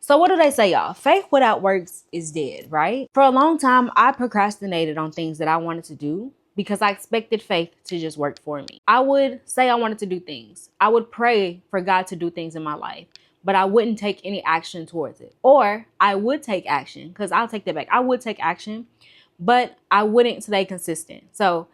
So what do they say, y'all? Faith without works is dead, right? For a long time, I procrastinated on things that I wanted to do because I expected faith to just work for me. I would say I wanted to do things. I would pray for God to do things in my life, but I wouldn't take any action towards it. Or I would take action, because I'll take that back. I would take action, but I wouldn't stay consistent. So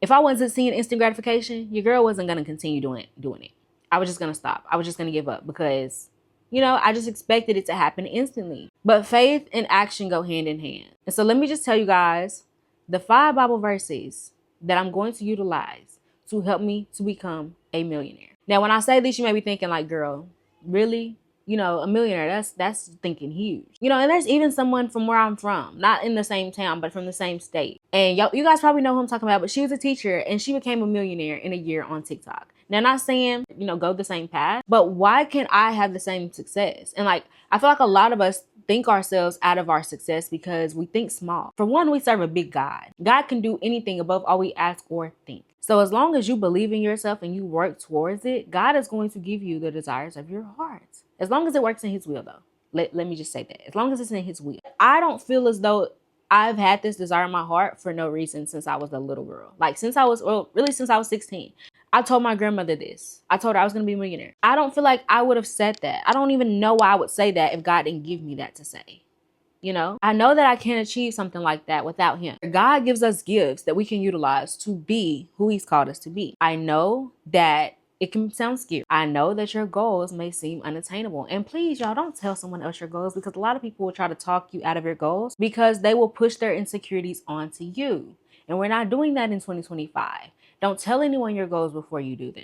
if I wasn't seeing instant gratification, your girl wasn't going to continue doing it. I was just going to stop. I was just going to give up because, I just expected it to happen instantly. But faith and action go hand in hand. And so let me just tell you guys the 5 Bible verses that I'm going to utilize to help me to become a millionaire. Now, when I say this, you may be thinking like, girl, really? A millionaire, that's thinking huge. And there's even someone from where I'm from, not in the same town, but from the same state. And you guys probably know who I'm talking about, but she was a teacher and she became a millionaire in a year on TikTok. Now, not saying, go the same path, but why can't I have the same success? And I feel like a lot of us think ourselves out of our success because we think small. For one, we serve a big God. God can do anything above all we ask or think. So as long as you believe in yourself and you work towards it, God is going to give you the desires of your heart. As long as it works in his will, though. Let me just say that. As long as it's in his will. I don't feel as though I've had this desire in my heart for no reason since I was a little girl. Since I was 16. I told my grandmother this. I told her I was going to be a millionaire. I don't feel like I would have said that. I don't even know why I would say that if God didn't give me that to say. I know that I can't achieve something like that without him. God gives us gifts that we can utilize to be who he's called us to be. I know that it can sound scary. I know that your goals may seem unattainable. And please, y'all, don't tell someone else your goals, because a lot of people will try to talk you out of your goals because they will push their insecurities onto you. And we're not doing that in 2025. Don't tell anyone your goals before you do them.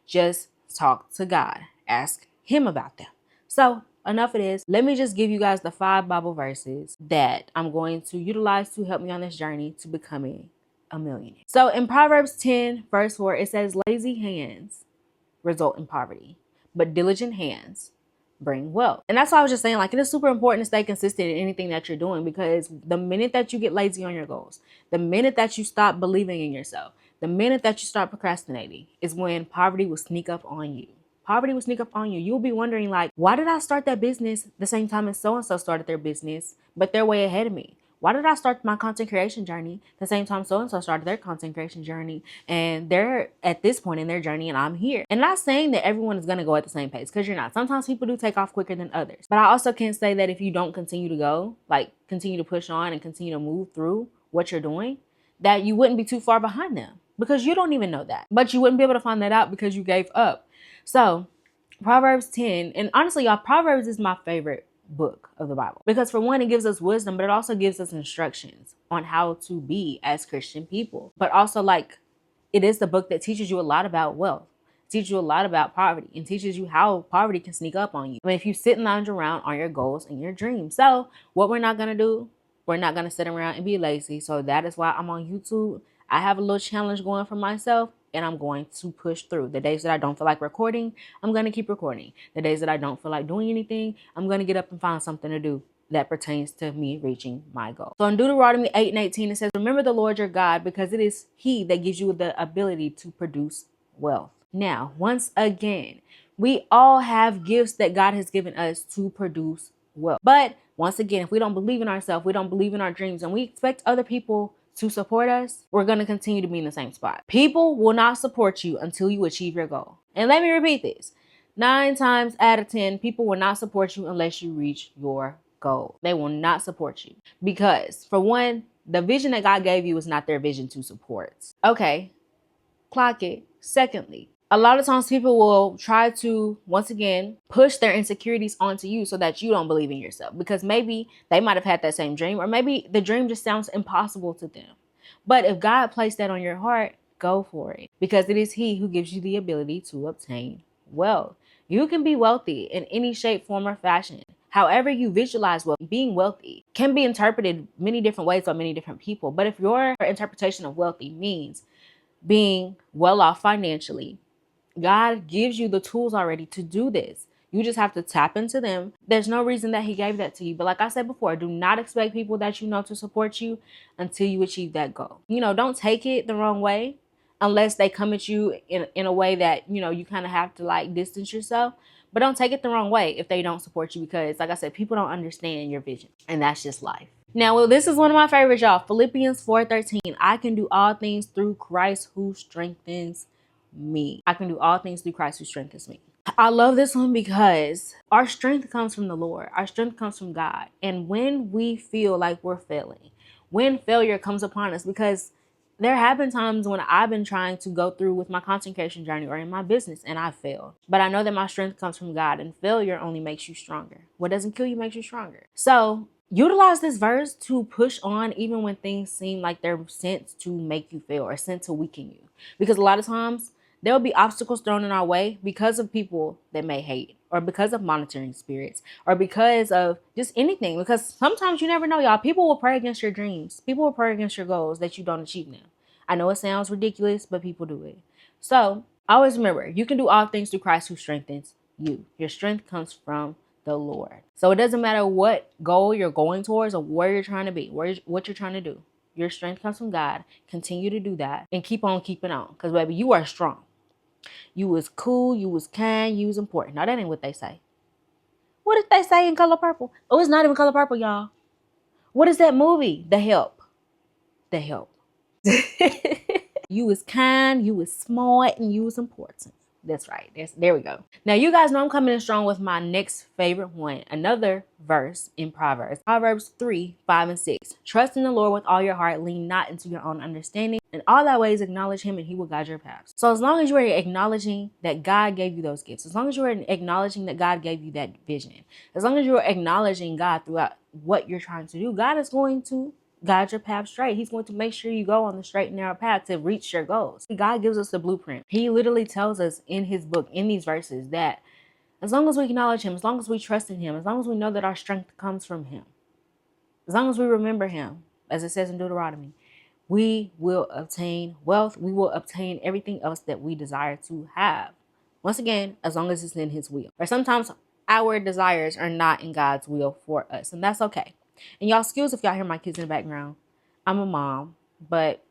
Just talk to God. Ask him about them. So enough of this. Let me just give you guys the 5 Bible verses that I'm going to utilize to help me on this journey to becoming a millionaire. So in Proverbs 10, verse 4, it says, lazy hands result in poverty, but diligent hands bring wealth. And that's why I was just saying, it is super important to stay consistent in anything that you're doing, because the minute that you get lazy on your goals, the minute that you stop believing in yourself, the minute that you start procrastinating is when poverty will sneak up on you. Poverty will sneak up on you. You'll be wondering, why did I start that business the same time as so-and-so started their business, but they're way ahead of me? Why did I start my content creation journey the same time so-and-so started their content creation journey, and they're at this point in their journey and I'm here? And not saying that everyone is going to go at the same pace, because you're not. Sometimes people do take off quicker than others. But I also can't say that if you don't continue to go, continue to push on and continue to move through what you're doing, that you wouldn't be too far behind them, because you don't even know that. But you wouldn't be able to find that out because you gave up. So Proverbs 10, and honestly, y'all, Proverbs is my favorite book of the Bible, because for one, it gives us wisdom, but it also gives us instructions on how to be as Christian people. But also, it is the book that teaches you a lot about wealth, teaches you a lot about poverty, and teaches you how poverty can sneak up on you if you sit and lounge around on your goals and your dreams. So what we're not going to do, we're not going to sit around and be lazy. So that is why I'm on YouTube. I have a little challenge going for myself, and I'm going to push through. The days that I don't feel like recording, I'm going to keep recording. The days that I don't feel like doing anything, I'm going to get up and find something to do that pertains to me reaching my goal. So in Deuteronomy 8:18, it says, remember the Lord your God, because it is he that gives you the ability to produce wealth. Now, once again, we all have gifts that God has given us to produce wealth. But once again, if we don't believe in ourselves, we don't believe in our dreams, and we expect other people to support us, we're going to continue to be in the same spot. People will not support you until you achieve your goal. And let me repeat this. 9 times out of 10, people will not support you unless you reach your goal. They will not support you because, for one, the vision that God gave you is not their vision to support. Okay, clock it. Secondly, a lot of times people will try to, once again, push their insecurities onto you so that you don't believe in yourself, because maybe they might have had that same dream, or maybe the dream just sounds impossible to them. But if God placed that on your heart, go for it, because it is he who gives you the ability to obtain wealth. You can be wealthy in any shape, form, or fashion. However you visualize wealth, being wealthy can be interpreted many different ways by many different people. But if your interpretation of wealthy means being well off financially, God gives you the tools already to do this. You just have to tap into them. There's no reason that he gave that to you. But like I said before, do not expect people that you know to support you until you achieve that goal. Don't take it the wrong way unless they come at you in a way that, you kind of have to distance yourself. But don't take it the wrong way if they don't support you, because like I said, people don't understand your vision, and that's just life. Now, well, this is one of my favorites, y'all. Philippians 4:13. I can do all things through Christ who strengthens me. I can do all things through Christ who strengthens me. I love this one because our strength comes from the Lord. Our strength comes from God. And when we feel like we're failing, when failure comes upon us, because there have been times when I've been trying to go through with my content creation journey or in my business and I failed. But I know that my strength comes from God, and failure only makes you stronger. What doesn't kill you makes you stronger. So utilize this verse to push on even when things seem like they're sent to make you fail or sent to weaken you. Because a lot of times there will be obstacles thrown in our way because of people that may hate, or because of monitoring spirits, or because of just anything. Because sometimes you never know, y'all. People will pray against your dreams. People will pray against your goals that you don't achieve them. I know it sounds ridiculous, but people do it. So always remember, you can do all things through Christ who strengthens you. Your strength comes from the Lord. So it doesn't matter what goal you're going towards or where you're trying to be, what you're trying to do. Your strength comes from God. Continue to do that and keep on keeping on. Because baby, you are strong. You was cool, you was kind, you was important. Now that ain't what they say. What did they say in Color Purple? Oh, it's not even Color Purple, y'all. What is that movie? The Help. The Help. You was kind, you was smart, and you was important. That's right. There we go. Now, you guys know I'm coming in strong with my next favorite one. Another verse in Proverbs. Proverbs 3:5-6. Trust in the Lord with all your heart. Lean not into your own understanding. In all thy ways acknowledge him, and he will guide your paths. So as long as you are acknowledging that God gave you those gifts, as long as you are acknowledging that God gave you that vision, as long as you are acknowledging God throughout what you're trying to do, God is going to guide your path straight. He's going to make sure you go on the straight and narrow path to reach your goals. God gives us the blueprint. He literally tells us in his book, in these verses, that as long as we acknowledge him, as long as we trust in him, as long as we know that our strength comes from him, as long as we remember him, as it says in Deuteronomy, we will obtain wealth. We will obtain everything else that we desire to have. Once again, as long as it's in his will. Or sometimes our desires are not in God's will for us, and that's okay. And y'all, excuse if y'all hear my kids in the background. I'm a mom, but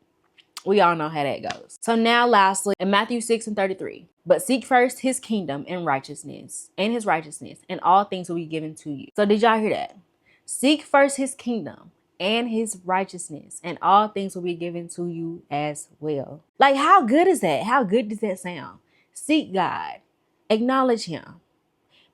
we all know how that goes. So now lastly, in Matthew 6:33, but seek first his kingdom and his righteousness, and all things will be given to you. So did y'all hear that? Seek first his kingdom and his righteousness, and all things will be given to you as well. Like, how good is that? How good does that sound? Seek God, acknowledge him,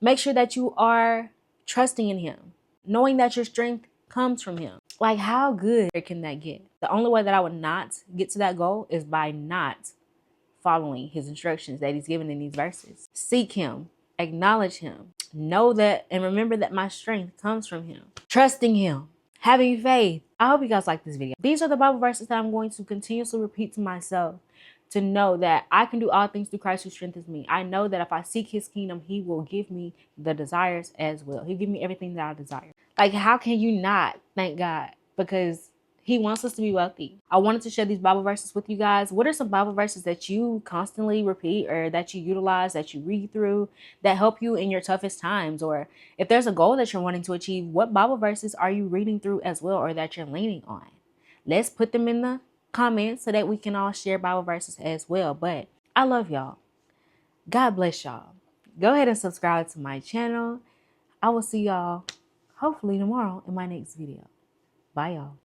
make sure that you are trusting in him, knowing that your strength comes from him. Like, how good can that get? The only way that I would not get to that goal is by not following his instructions that he's given in these verses. Seek him, acknowledge him, know that, and remember that my strength comes from him. Trusting him, having faith. I hope you guys like this video. These are the Bible verses that I'm going to continuously repeat to myself, to know that I can do all things through Christ who strengthens me. I know that if I seek his kingdom, he will give me the desires as well. He'll give me everything that I desire. Like, how can you not thank God? Because he wants us to be wealthy. I wanted to share these Bible verses with you guys. What are some Bible verses that you constantly repeat, or that you utilize, that you read through, that help you in your toughest times? Or if there's a goal that you're wanting to achieve, what Bible verses are you reading through as well, or that you're leaning on? Let's put them in the comments so that we can all share Bible verses as well. But I love y'all. God bless y'all. Go ahead and subscribe to my channel. I will see y'all hopefully tomorrow in my next video. Bye, y'all.